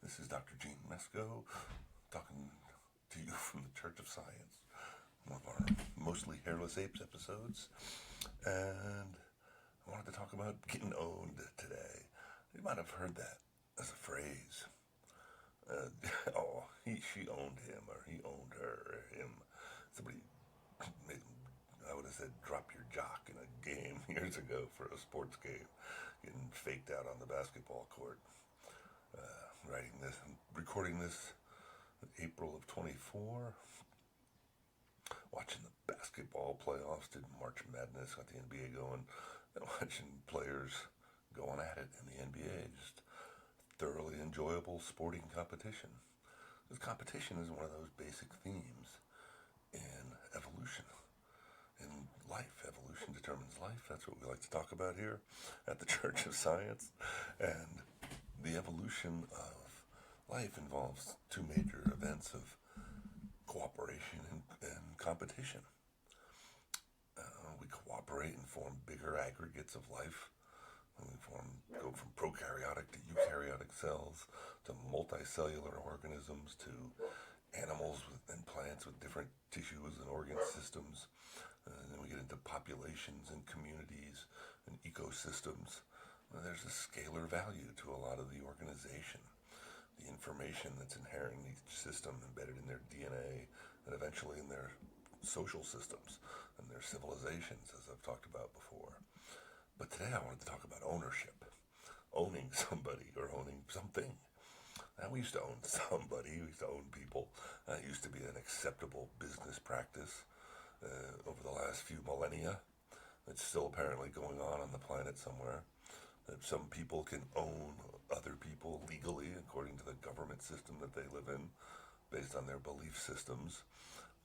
This is Dr. Gene Mesco talking to you from the Church of Science, one of our mostly hairless apes episodes. And I wanted to talk about getting owned today. You might have heard that as a phrase. She owned him, or he owned her, or him. Somebody made, I would have said, drop your jock in a game years ago for a sports game, getting faked out on the basketball court. Recording this in April of 24. Watching the basketball playoffs, did March Madness, got the NBA going, and watching players going at it in the NBA. Just thoroughly enjoyable sporting competition. Because competition is one of those basic themes in evolution. In life, evolution determines life. That's what we like to talk about here at the Church of Science. And the evolution of life involves two major events of cooperation and competition. We cooperate and form bigger aggregates of life. We go from prokaryotic to eukaryotic cells to multicellular organisms to animals and plants with different tissues and organ systems. And then we get into populations and communities and ecosystems. There's a scalar value to a lot of the organization. The information that's inherent in each system embedded in their DNA and eventually in their social systems and their civilizations, as I've talked about before. But today I wanted to talk about ownership. Owning somebody or owning something. Now, we used to own somebody, we used to own people. It used to be an acceptable business practice over the last few millennia. It's still apparently going on the planet somewhere. That some people can own other people legally according to the government system that they live in, based on their belief systems.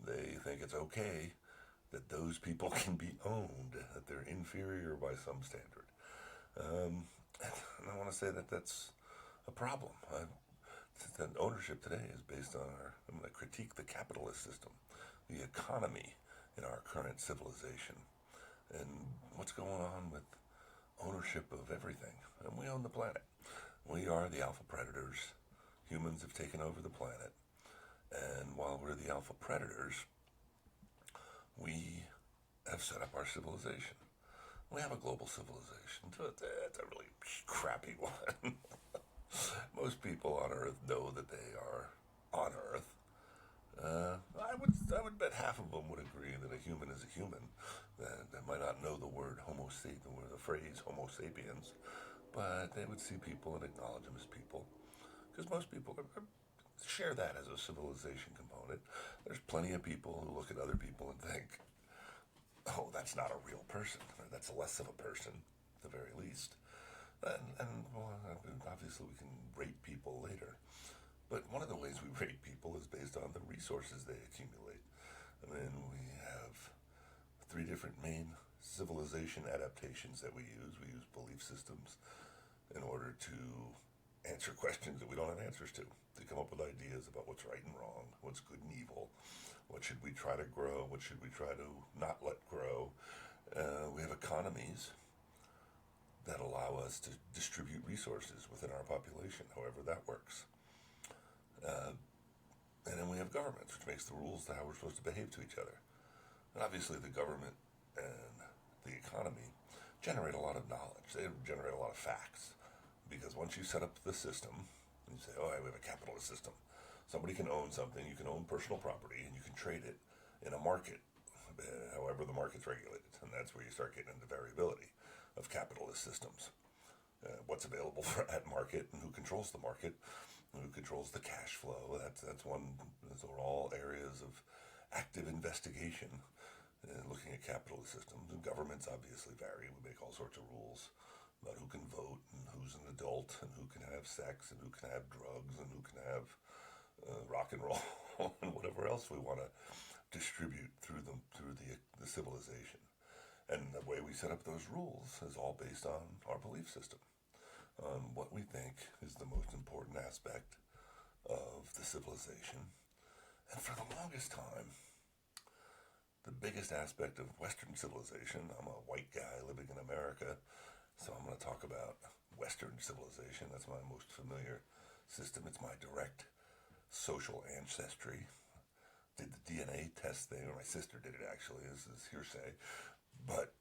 They think it's okay that those people can be owned, that they're inferior by some standard. And I want to say that that's a problem. That ownership today is based on I'm going to critique the capitalist system, the economy in our current civilization, and what's going on with ownership of everything. And we own the planet. We are the alpha predators. Humans have taken over the planet. And while we're the alpha predators, we have set up our civilization. We have a global civilization. It's a really crappy one. Most people on Earth know that they are on Earth. I would bet half of them would agree that a human is a human. They might not know the word Homo sapiens or the phrase Homo sapiens, but they would see people and acknowledge them as people. Because most people share that as a civilization component. There's plenty of people who look at other people and think, oh, that's not a real person, or that's less of a person, at the very least. And obviously we can rate people later. But one of the ways we rate people is based on the resources they accumulate. I mean, we have three different main civilization adaptations that we use. We use belief systems in order to answer questions that we don't have answers to come up with ideas about what's right and wrong, what's good and evil, what should we try to grow, what should we try to not let grow. We have economies that allow us to distribute resources within our population, however that works. And then we have governments, which makes the rules to how we're supposed to behave to each other. And obviously the government and the economy generate a lot of knowledge. They generate a lot of facts. Because once you set up the system, you say, oh, we have a capitalist system. Somebody can own something, you can own personal property, and you can trade it in a market, however the market's regulated. And that's where you start getting into variability of capitalist systems. What's available for that market, and who controls the market, and who controls the cash flow. That's one. Those are all areas of active investigation, looking at capitalist systems. And governments obviously vary. We make all sorts of rules about who can vote, and who's an adult, and who can have sex, and who can have drugs, and who can have rock and roll, and whatever else we want to distribute through the civilization. And the way we set up those rules is all based on our belief system, on what we think is the most important aspect of the civilization. And for the longest time, the biggest aspect of Western civilization, I'm a white guy living in America, so I'm going to talk about Western civilization. That's my most familiar system. It's my direct social ancestry. Did the DNA test thing, or my sister did it actually. This is hearsay, but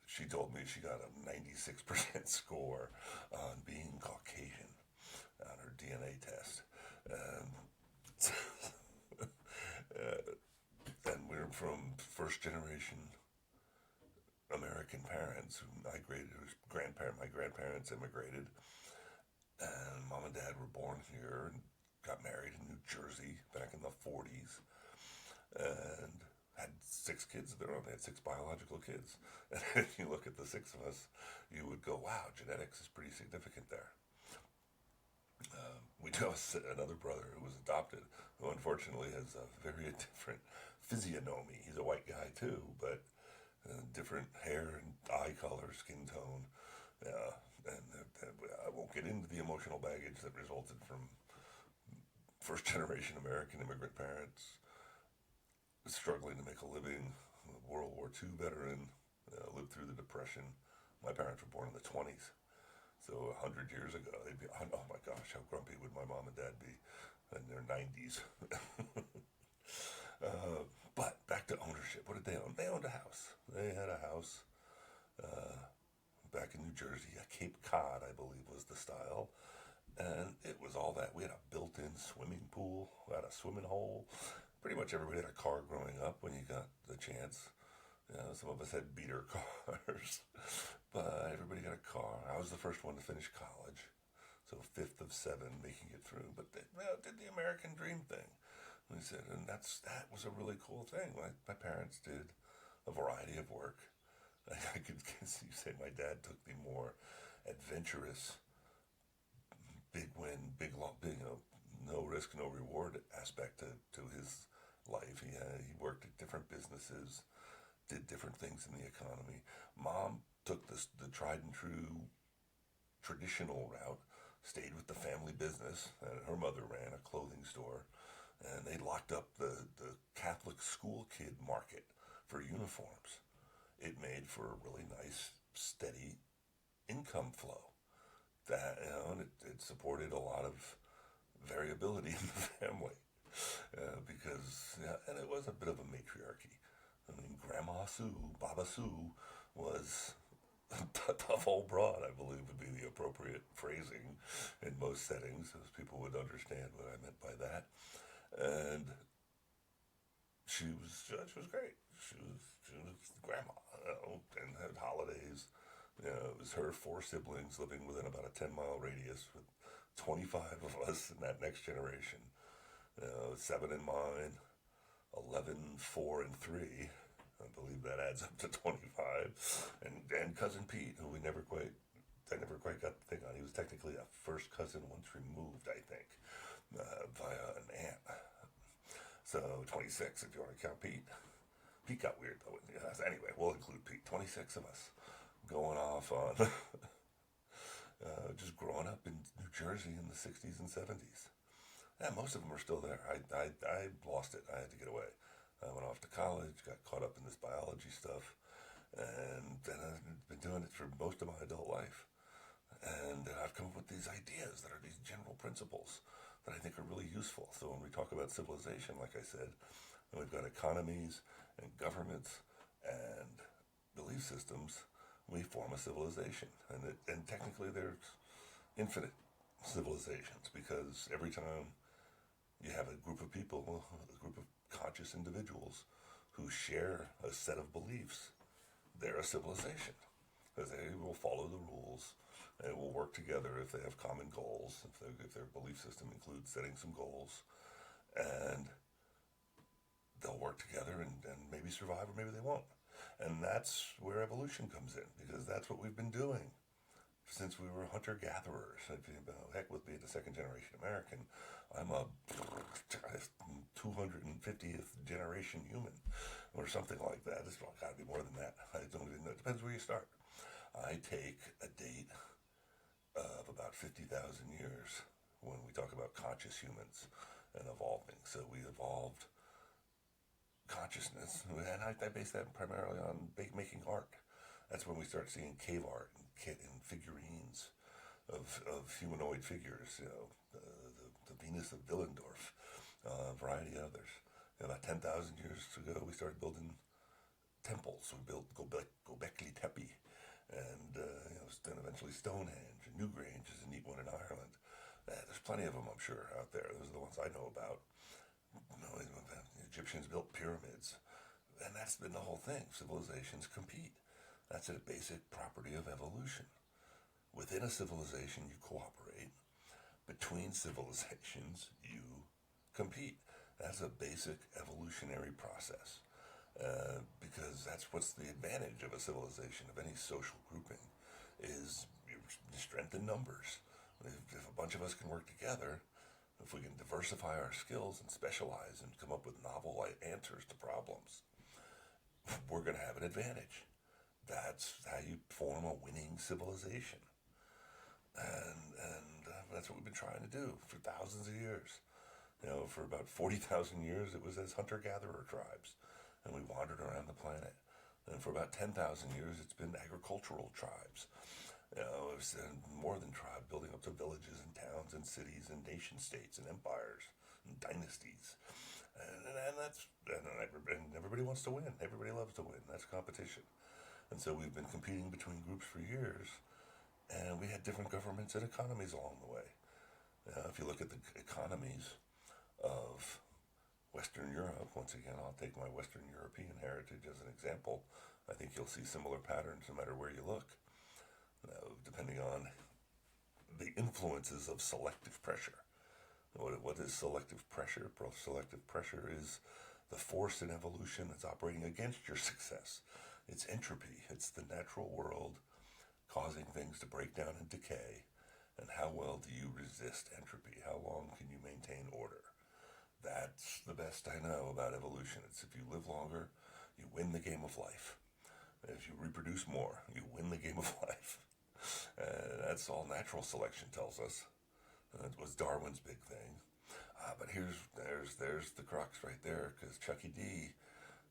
she told me she got a 96% score on being Caucasian on her DNA test. And we're from first generation American parents who migrated, my grandparents immigrated, and mom and dad were born here and got married in New Jersey back in the 40s, and had 6 kids of their own. They had 6 biological kids. And if you look at the 6 of us, you would go, wow, genetics is pretty significant there. We know another brother who was adopted, who unfortunately has a very different physiognomy. He's a white guy too, but different hair and eye color, skin tone. And I won't get into the emotional baggage that resulted from first generation American immigrant parents struggling to make a living, World War II veteran, lived through the Depression. My parents were born in the 20s. So 100 years ago, they'd be, oh my gosh, how grumpy would my mom and dad be in their 90s? But back to ownership. What did they own? They owned a house. They had a house back in New Jersey. A Cape Cod, I believe, was the style. And it was all that. We had a built-in swimming pool. We had a swimming hole. Pretty much everybody had a car growing up when you got the chance. Some of us had beater cars, but everybody got a car. I was the first one to finish college, so 5th of 7 making it through. But they did the American dream thing. We said, and that was a really cool thing. My parents did a variety of work. I could say my dad took the more adventurous, big win, big no risk, no reward aspect to his life. He worked at different businesses, did different things in the economy. Mom took the tried and true traditional route, stayed with the family business, and her mother ran a clothing store, and they locked up the Catholic school kid market for uniforms. It made for a really nice, steady income flow. And it supported a lot of variability in the family, because, and it was a bit of a matriarchy. I mean, Grandma Sue, Baba Sue was a tough old broad, I believe would be the appropriate phrasing in most settings, as people would understand what I meant by that. And she was great. She was grandma, and had holidays. It was her 4 siblings living within about a 10-mile radius with 25 of us in that next generation. 7 in mine, 11, 4, and 3. I believe that adds up to 25. And cousin Pete, who I never quite got the thing on. He was technically a first cousin once removed, I think, via an aunt. So 26 if you want to count Pete. Pete got weird though. Anyway, we'll include Pete. 26 of us going off on just growing up in New Jersey in the 60s and 70s. Yeah, most of them are still there. I lost it. I had to get away. I went off to college, got caught up in this biology stuff, and then I've been doing it for most of my adult life. And I've come up with these ideas that are these general principles that I think are really useful. So when we talk about civilization, like I said, we've got economies and governments and belief systems. We form a civilization, and technically there's infinite civilizations, because every time you have a group of people, a group of conscious individuals who share a set of beliefs, they're a civilization, because they will follow the rules. They will work together if they have common goals, if their belief system includes setting some goals, and they'll work together and maybe survive, or maybe they won't. And that's where evolution comes in, because that's what we've been doing since we were hunter-gatherers. Heck, with being a second-generation American, I'm a 250th generation human, or something like that. It's got to be more than that. I don't even know. It depends where you start. I take a date of about 50,000 years when we talk about conscious humans and evolving. So we evolved consciousness, and I base that primarily on making art. That's when we start seeing cave art and figurines of humanoid figures, the Venus of Willendorf, a variety of others. About 10,000 years ago, we started building temples. We built Göbekli Tepe, and then eventually Stonehenge. And Newgrange is a neat one in Ireland. There's plenty of them, I'm sure, out there. Those are the ones I know about. The Egyptians built pyramids, and that's been the whole thing. Civilizations compete. That's a basic property of evolution. Within a civilization, you cooperate. Between civilizations, you compete. That's a basic evolutionary process. Because that's what's the advantage of a civilization, of any social grouping, is your strength in numbers. If a bunch of us can work together, if we can diversify our skills and specialize and come up with novel answers to problems, we're going to have an advantage. That's how you form a winning civilization. And that's what we've been trying to do for thousands of years. For about 40,000 years, it was as hunter-gatherer tribes, and we wandered around the planet. And for about 10,000 years, it's been agricultural tribes. It's more than tribe, building up to villages and towns and cities and nation states and empires and dynasties. And everybody wants to win. Everybody loves to win. That's competition. And so we've been competing between groups for years, and we had different governments and economies along the way. If you look at the economies of Western Europe, once again, I'll take my Western European heritage as an example. I think you'll see similar patterns no matter where you look, depending on the influences of selective pressure. What is selective pressure? Selective pressure is the force in evolution that's operating against your success. It's entropy. It's the natural world causing things to break down and decay. And how well do you resist entropy? How long can you maintain order? That's the best I know about evolution. It's if you live longer, you win the game of life. If you reproduce more, you win the game of life. That's all natural selection tells us. It was Darwin's big thing. But there's the crux right there, because Chucky D,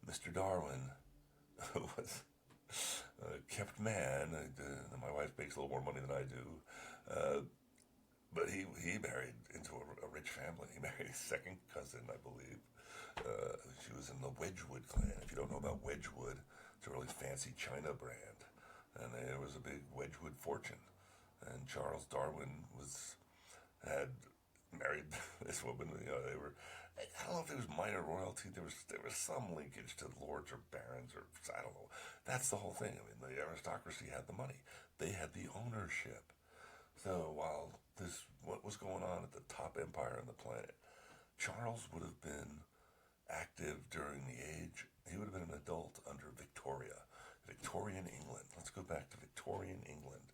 Mr. Darwin, was kept man. My wife makes a little more money than I do. But he married into a rich family. He married his second cousin, I believe. She was in the Wedgwood clan. If you don't know about Wedgwood, it's a really fancy China brand. And there was a big Wedgwood fortune. And Charles Darwin had married this woman. They were, I don't know if it was minor royalty. There was some linkage to lords or barons, or I don't know. That's the whole thing. I mean, the aristocracy had the money. They had the ownership. So while what was going on at the top empire on the planet, Charles would have been active during the age. He would have been an adult under Victorian England. Let's go back to Victorian England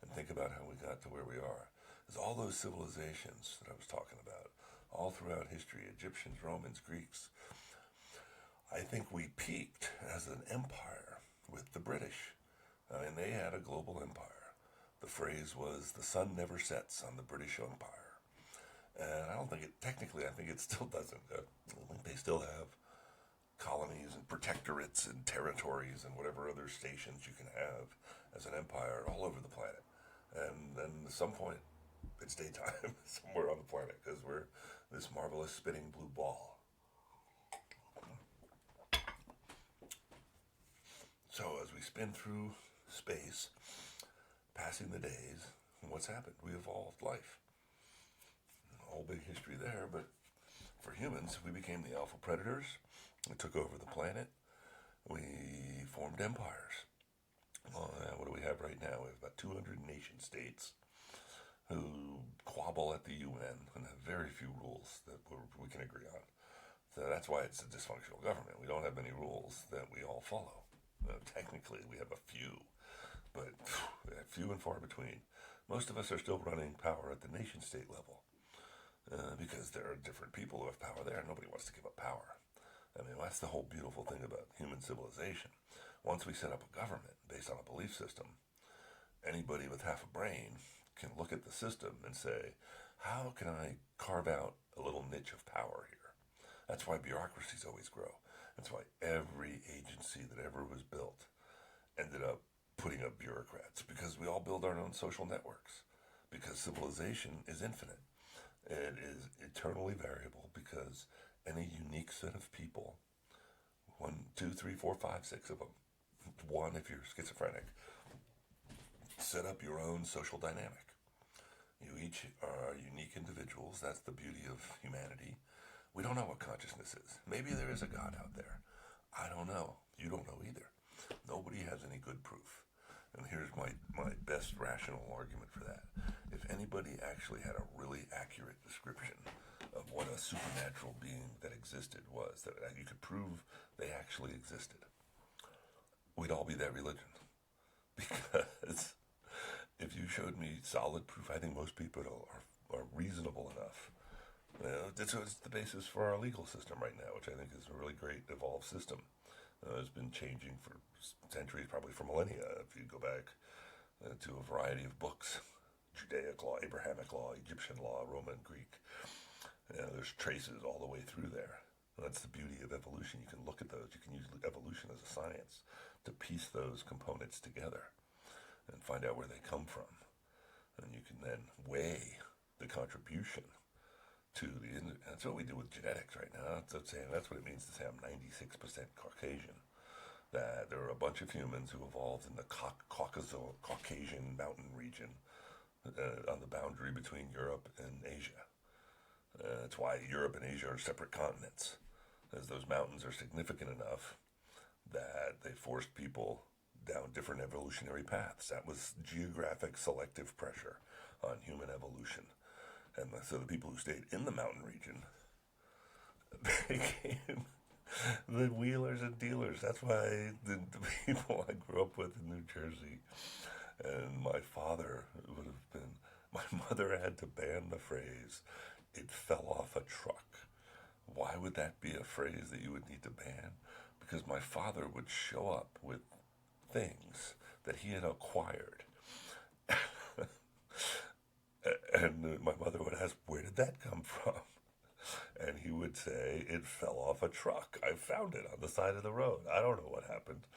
and think about how we got to where we are. There's all those civilizations that I was talking about, all throughout history, Egyptians, Romans, Greeks. I think we peaked as an empire with the British. I mean, they had a global empire. The phrase was, the sun never sets on the British Empire. And I don't think technically, I think it still doesn't. I think they still have colonies and protectorates and territories and whatever other stations you can have as an empire all over the planet. And then at some point, it's daytime somewhere on the planet, because we're this marvelous spinning blue ball. So as we spin through space, passing the days, what's happened? We evolved life. A whole big history there, but for humans, we became the alpha predators. We took over the planet. We formed empires. What do we have right now? We have about 200 nation states who quabble at the UN and have very few rules that we can agree on. So that's why it's a dysfunctional government. We don't have many rules that we all follow. Technically, we have a few, but few and far between. Most of us are still running power at the nation-state level because there are different people who have power there. Nobody wants to give up power. I mean, that's the whole beautiful thing about human civilization. Once we set up a government based on a belief system, anybody with half a brain can look at the system and say, how can I carve out a little niche of power here? That's why bureaucracies always grow. That's why every agency that ever was built ended up putting up bureaucrats, because we all build our own social networks. because civilization is infinite. It is eternally variable because any unique set of people, one, two, three, four, five, six of them, one if you're schizophrenic, set up your own social dynamic. You each are unique individuals. That's the beauty of humanity. We don't know what consciousness is. Maybe there is a God out there. I don't know. You don't know either. Nobody has any good proof. And here's my best rational argument for that. If anybody actually had a really accurate description of what a supernatural being that existed was, that you could prove they actually existed, we'd all be that religion. Because if you showed me solid proof, I think most people are reasonable enough. It's the basis for our legal system right now, which I think is a really great evolved system. It's been changing for centuries, probably for millennia. If you go back to a variety of books, Judaic law, Abrahamic law, Egyptian law, Roman, Greek, there's traces all the way through there. And that's the beauty of evolution. You can look at those. You can use evolution as a science to piece those components together and find out where they come from. And you can then weigh the contribution to that's what we do with genetics right now. That's what it means to say I'm 96% Caucasian. That there are a bunch of humans who evolved in the Caucasian mountain region on the boundary between Europe and Asia. That's why Europe and Asia are separate continents, as those mountains are significant enough that they forced people down different evolutionary paths. That was geographic selective pressure on human evolution. And so the people who stayed in the mountain region became the wheelers and dealers. That's why the people I grew up with in New Jersey, and my father would have been, my mother had to ban the phrase, "it fell off a truck." Why would that be a phrase that you would need to ban? Because my father would show up with things that he had acquired. And my mother would ask, "Where did that come from?" And he would say, "It fell off a truck. I found it on the side of the road. I don't know what happened."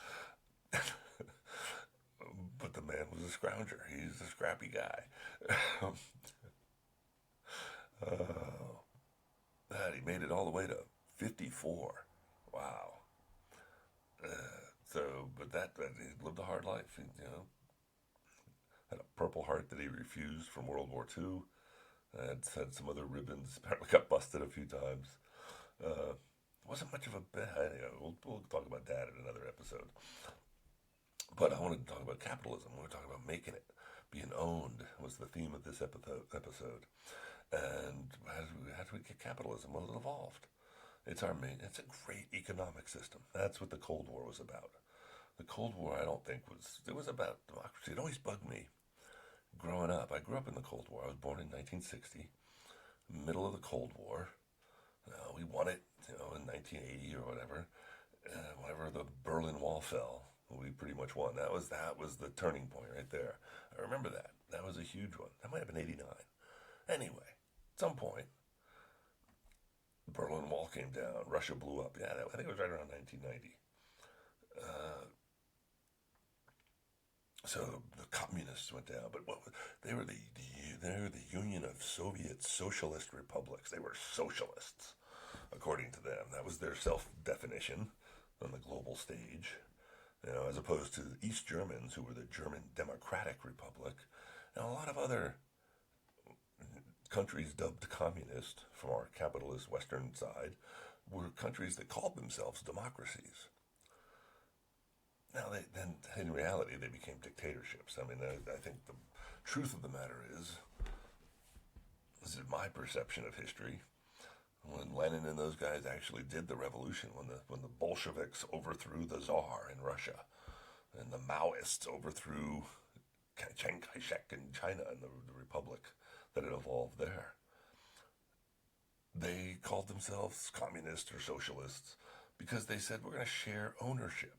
But the man was a scrounger. He's a scrappy guy. He made it all the way to 54. Wow. But he lived a hard life. Had a Purple Heart that he refused from World War II. Had some other ribbons. Apparently got busted a few times. Wasn't much of a bad. We'll talk about that in another episode. But I wanted to talk about capitalism. We were talking about making it, being owned was the theme of this episode. And how do we get capitalism? Well, it evolved. It's a great economic system. That's what the Cold War was about. The Cold War, I don't think it was about democracy. It always bugged me growing up. I grew up in the Cold War. I was born in 1960, middle of the Cold War. We won it, in 1980 or whatever. Whenever the Berlin Wall fell, we pretty much won. That was the turning point right there. I remember that. That was a huge one. That might have been 89. Anyway, at some point, the Berlin Wall came down. Russia blew up. Yeah, I think it was right around 1990. So the communists went down, but they were the Union of Soviet Socialist Republics. They were socialists, according to them. That was their self-definition on the global stage, as opposed to the East Germans, who were the German Democratic Republic, and a lot of other countries dubbed communist from our capitalist Western side were countries that called themselves democracies. Now, then in reality, they became dictatorships. I mean, I think the truth of the matter is, this is my perception of history, when Lenin and those guys actually did the revolution, when the Bolsheviks overthrew the Tsar in Russia, and the Maoists overthrew Chiang Kai-shek in China and the republic that had evolved there, they called themselves communists or socialists because they said, we're going to share ownership.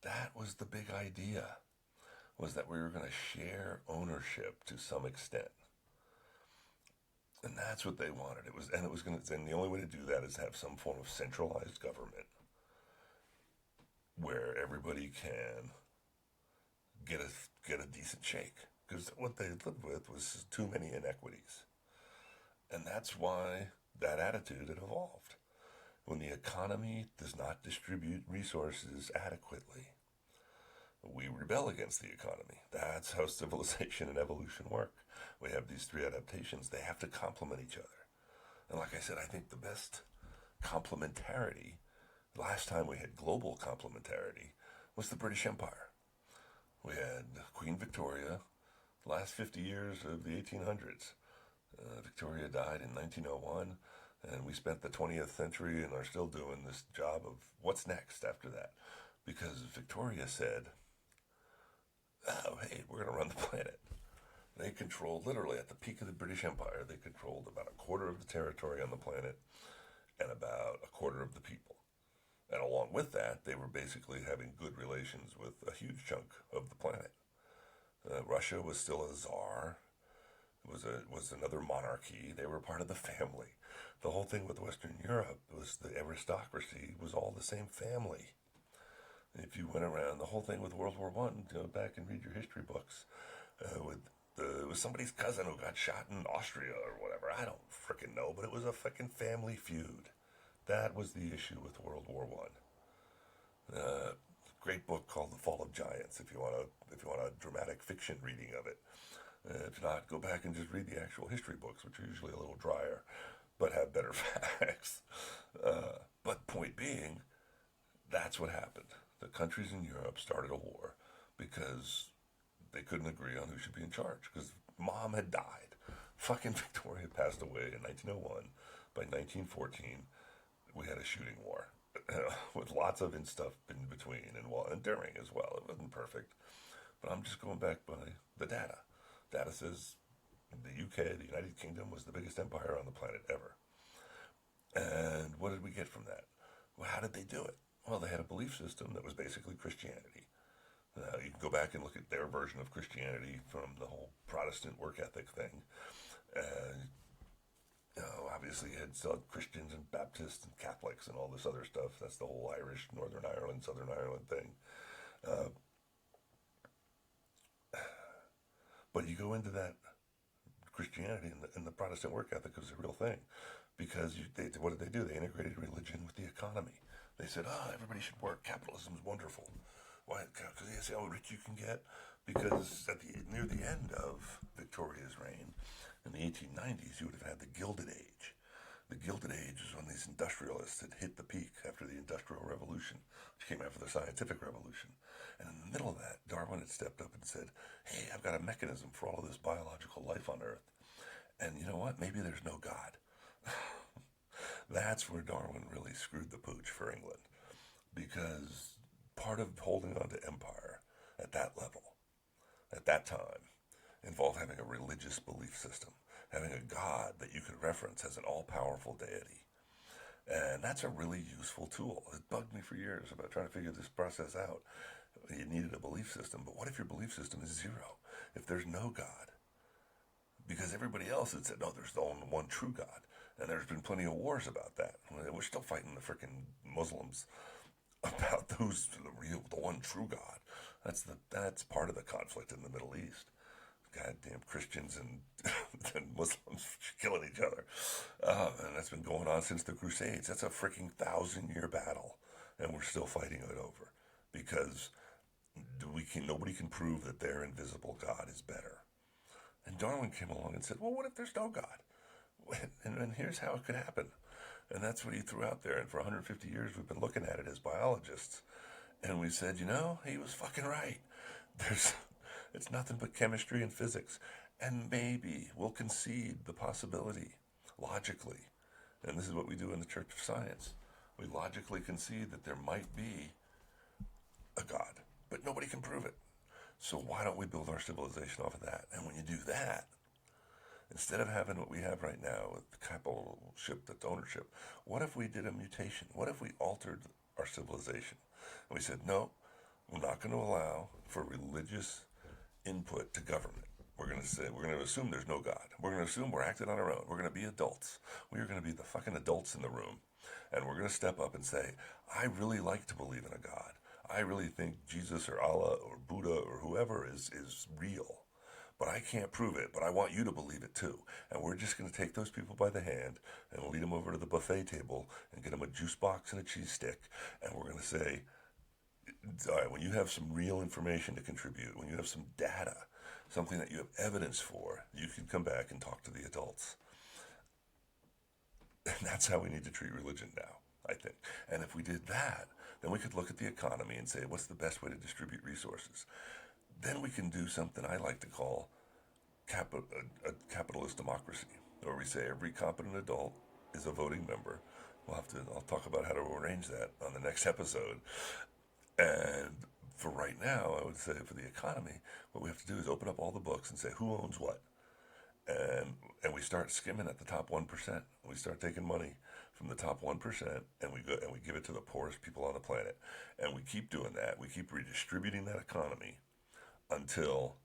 That was the big idea, was that we were going to share ownership to some extent. And that's what they wanted. And the only way to do that is have some form of centralized government where everybody can get a decent shake. because what they lived with was too many inequities. And that's why that attitude had evolved. When the economy does not distribute resources adequately, we rebel against the economy. That's how civilization and evolution work. We have these three adaptations. They have to complement each other. And like I said, I think the best complementarity, last time we had global complementarity, was the British Empire. We had Queen Victoria, the last 50 years of the 1800s. Victoria died in 1901, and we spent the 20th century and are still doing this job of what's next after that. Because Victoria said, oh, hey, we're going to run the planet. They controlled, literally at the peak of the British Empire, they controlled about a quarter of the territory on the planet and about a quarter of the people. And along with that, they were basically having good relations with a huge chunk of the planet. Russia was still a czar. Was another monarchy. They were part of the family. The whole thing with Western Europe was the aristocracy was all the same family. If you went around, the whole thing with World War One, go back and read your history books. It was somebody's cousin who got shot in Austria or whatever. I don't frickin' know, but it was a fucking family feud. That was the issue with World War One. Great book called The Fall of Giants. If you want a dramatic fiction reading of it. If not, go back and just read the actual history books, which are usually a little drier, but have better facts. But point being, that's what happened. The countries in Europe started a war because they couldn't agree on who should be in charge, because mom had died. Fucking Victoria passed away in 1901. By 1914, we had a shooting war with lots of stuff in between and during as well. It wasn't perfect, but I'm just going back by the data. Data says the UK, the United Kingdom, was the biggest empire on the planet ever. And what did we get from that? Well, how did they do it? Well, they had a belief system that was basically Christianity. You can go back and look at their version of Christianity from the whole Protestant work ethic thing. Obviously, you had Christians and Baptists and Catholics and all this other stuff. That's the whole Irish, Northern Ireland, Southern Ireland thing. But you go into that Christianity and the Protestant work ethic was a real thing, because what did they do? They integrated religion with the economy. They said, everybody should work. Capitalism is wonderful. Why? Because you see how rich you can get? Because near the end of Victoria's reign, in the 1890s, you would have had the Gilded Age. The Gilded Age is when these industrialists had hit the peak after the Industrial Revolution, which came after the Scientific Revolution. And in the middle of that, Darwin had stepped up and said, hey, I've got a mechanism for all of this biological life on Earth. And you know what? Maybe there's no God. That's where Darwin really screwed the pooch for England. Because part of holding on to empire at that level, at that time, involved having a religious belief system, having a God that you could reference as an all-powerful deity. And that's a really useful tool. It bugged me for years about trying to figure this process out. You needed a belief system, but what if your belief system is zero? If there's no God? Because everybody else had said, no, there's the only one true God. And there's been plenty of wars about that. We're still fighting the frickin' Muslims about the one true God. That's part of the conflict in the Middle East. Goddamn Christians and Muslims killing each other. And that's been going on since the Crusades. That's a freaking 1,000-year battle. And we're still fighting it over. Because nobody can prove that their invisible God is better. And Darwin came along and said, well, what if there's no God? And here's how it could happen. And that's what he threw out there. And for 150 years, we've been looking at it as biologists. And we said, he was fucking right. It's nothing but chemistry and physics. And maybe we'll concede the possibility, logically. And this is what we do in the Church of Science. We logically concede that there might be a God, but nobody can prove it. So why don't we build our civilization off of that? And when you do that, instead of having what we have right now with the capitalship that's ownership, what if we did a mutation? What if we altered our civilization? And we said, no, we're not going to allow for religious input to government. We're going to assume there's no God. We're going to assume we're acting on our own. We're going to be adults. We are going to be the fucking adults in the room. And we're going to step up and say, I really like to believe in a God. I really think Jesus or Allah or Buddha or whoever is real. but I can't prove it, but I want you to believe it too. And we're just going to take those people by the hand and lead them over to the buffet table and get them a juice box and a cheese stick. And we're going to say, all right, when you have some real information to contribute, when you have some data, something that you have evidence for, you can come back and talk to the adults. And that's how we need to treat religion now, I think. And if we did that, then we could look at the economy and say, what's the best way to distribute resources? Then we can do something I like to call a capitalist democracy, where we say every competent adult is a voting member. I'll talk about how to arrange that on the next episode. And for right now, I would say for the economy, what we have to do is open up all the books and say who owns what. And we start skimming at the top 1%. We start taking money from the top 1% and we give it to the poorest people on the planet. And we keep doing that. We keep redistributing that economy until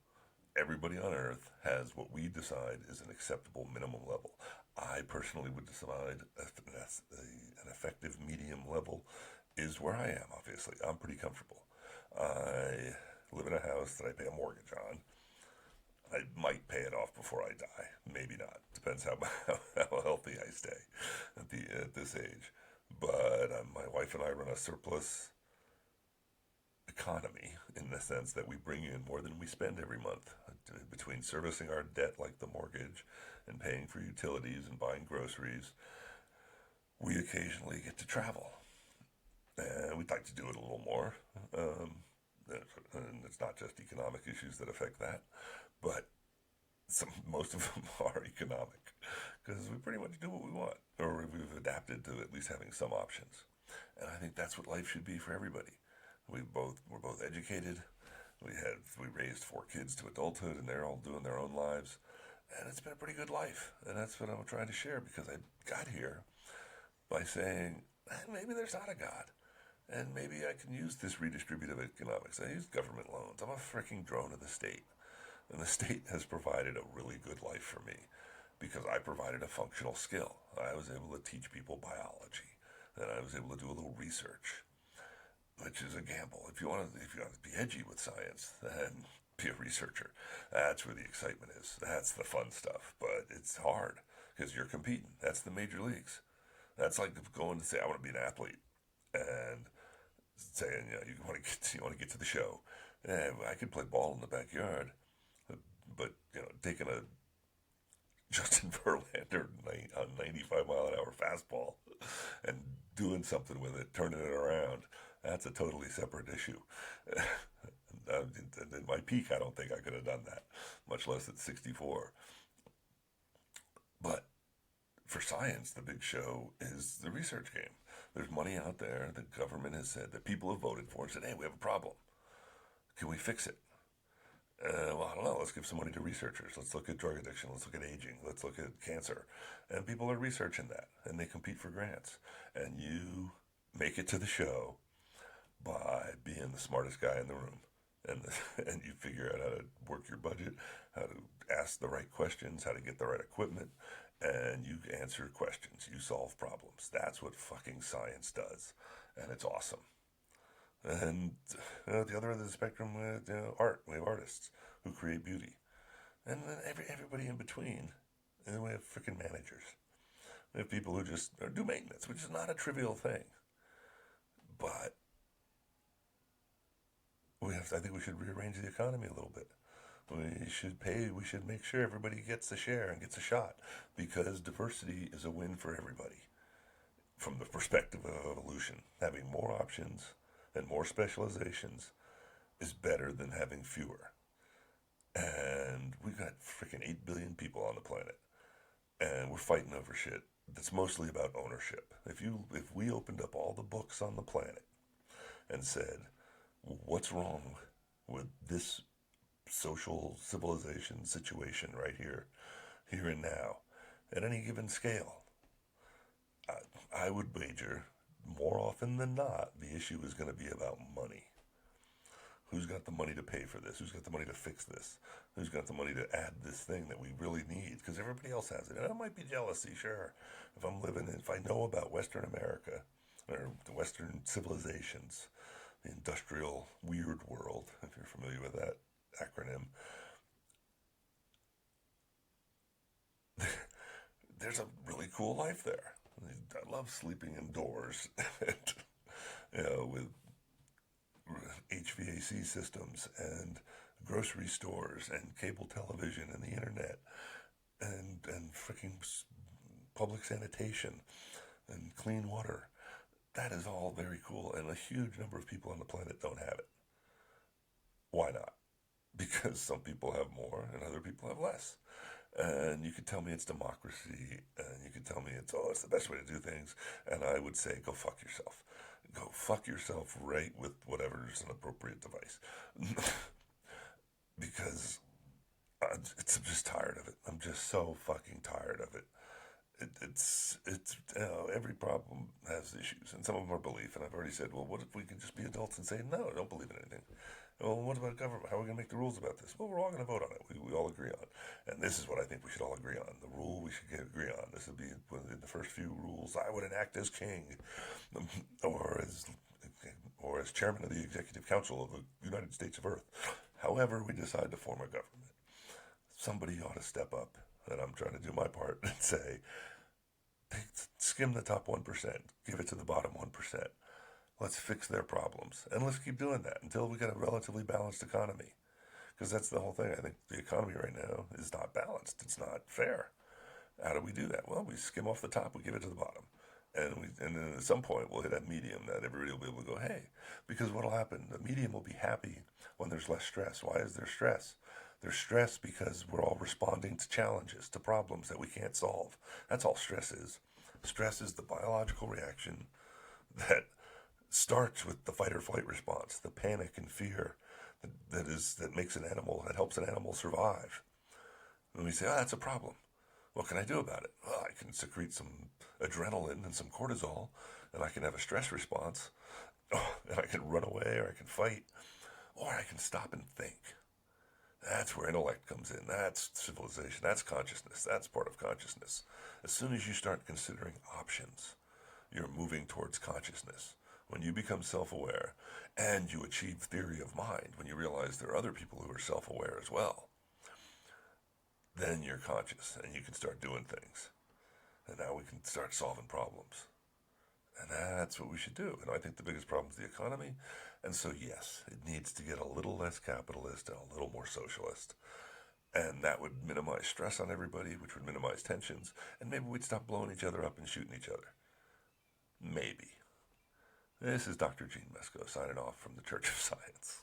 everybody on Earth has what we decide is an acceptable minimum level. I personally would decide an effective medium level is where I am, obviously. I'm pretty comfortable. I live in a house that I pay a mortgage on. I might pay it off before I die. Maybe not. Depends how healthy I stay at this age. But my wife and I run a surplus economy in the sense that we bring in more than we spend every month between servicing our debt like the mortgage and paying for utilities and buying groceries. We occasionally get to travel. And we'd like to do it a little more. And it's not just economic issues that affect that, but most of them are economic because we pretty much do what we want, or we've adapted to at least having some options. And I think that's what life should be for everybody. We're both educated. We raised 4 kids to adulthood, and they're all doing their own lives, and it's been a pretty good life. And that's what I'm trying to share because I got here by saying maybe there's not a God. And maybe I can use this redistributive economics. I use government loans. I'm a freaking drone of the state. And the state has provided a really good life for me because I provided a functional skill. I was able to teach people biology. And I was able to do a little research, which is a gamble. If you want to be edgy with science, then be a researcher. That's where the excitement is. That's the fun stuff. But it's hard because you're competing. That's the major leagues. That's like going to say, I want to be an athlete. And saying, you want to get to the show. I could play ball in the backyard, but taking a Justin Verlander on 95-mile-an-hour fastball and doing something with it, turning it around, that's a totally separate issue. In my peak, I don't think I could have done that, much less at 64. But for science, the big show is the research game. There's money out there. The government has said that people have voted for and said, hey, we have a problem. Can we fix it? Well, I don't know. Let's give some money to researchers. Let's look at drug addiction. Let's look at aging. Let's look at cancer. And people are researching that. And they compete for grants. And you make it to the show by being the smartest guy in the room. And you figure out how to work your budget, how to ask the right questions, how to get the right equipment. And you answer questions. You solve problems. That's what fucking science does. And it's awesome. And at the other end of the spectrum, with art. We have artists who create beauty. And then everybody in between. And then we have freaking managers. We have people who just do maintenance, which is not a trivial thing. But I think we should rearrange the economy a little bit. We should make sure everybody gets a share and gets a shot, because diversity is a win for everybody. From the perspective of evolution, having more options and more specializations is better than having fewer. And we've got freaking 8 billion people on the planet, and we're fighting over shit that's mostly about ownership. If we opened up all the books on the planet and said, what's wrong with this social civilization situation right here and now, at any given scale, I would wager more often than not the issue is going to be about money. Who's got the money to pay for this? Who's got the money to fix this? Who's got the money to add this thing that we really need? Because everybody else has it. And it might be jealousy, sure. If I know about Western America, or the Western civilizations, the industrial weird world, if you're familiar with that acronym, there's a really cool life there. I love sleeping indoors, and, with HVAC systems and grocery stores and cable television and the internet and freaking public sanitation and clean water. That is all very cool, and a huge number of people on the planet don't have it. Why not? Because some people have more and other people have less. And you could tell me it's democracy, and you could tell me it's the best way to do things, and I would say go fuck yourself. Go fuck yourself right with whatever's an appropriate device. Because I'm just tired of it. I'm just so fucking tired of it. It's every problem has issues, and some of them are belief. And I've already said, well, what if we can just be adults and say, no, I don't believe in anything. Well, what about government? How are we going to make the rules about this? Well, we're all going to vote on it. We all agree on. And this is what I think we should all agree on. The rule we should agree on. This would be one of the first few rules I would enact as king, or as chairman of the Executive Council of the United States of Earth. However we decide to form a government, somebody ought to step up, and I'm trying to do my part, and say, skim the top 1%, give it to the bottom 1%. Let's fix their problems, and let's keep doing that until we get a relatively balanced economy. Because that's the whole thing. I think the economy right now is not balanced. It's not fair. How do we do that? Well, we skim off the top, we give it to the bottom. And then at some point we'll hit a medium that everybody will be able to go, hey, because what'll happen, the medium will be happy when there's less stress. Why is there stress? There's stress because we're all responding to challenges, to problems that we can't solve. That's all stress is. Stress is the biological reaction that starts with the fight or flight response, the panic and fear that makes an animal, that helps an animal survive. And we say, oh, that's a problem. What can I do about it? Well, I can secrete some adrenaline and some cortisol, and I can have a stress response, and I can run away, or I can fight, or I can stop and think. That's where intellect comes in. That's civilization. That's consciousness. That's part of consciousness. As soon as you start considering options, you're moving towards consciousness. When you become self-aware and you achieve theory of mind, when you realize there are other people who are self-aware as well, then you're conscious and you can start doing things. And now we can start solving problems. And that's what we should do. And I think the biggest problem is the economy. And so, yes, it needs to get a little less capitalist and a little more socialist. And that would minimize stress on everybody, which would minimize tensions. And maybe we'd stop blowing each other up and shooting each other. Maybe. This is Dr. Gene Mesko signing off from the Church of Science.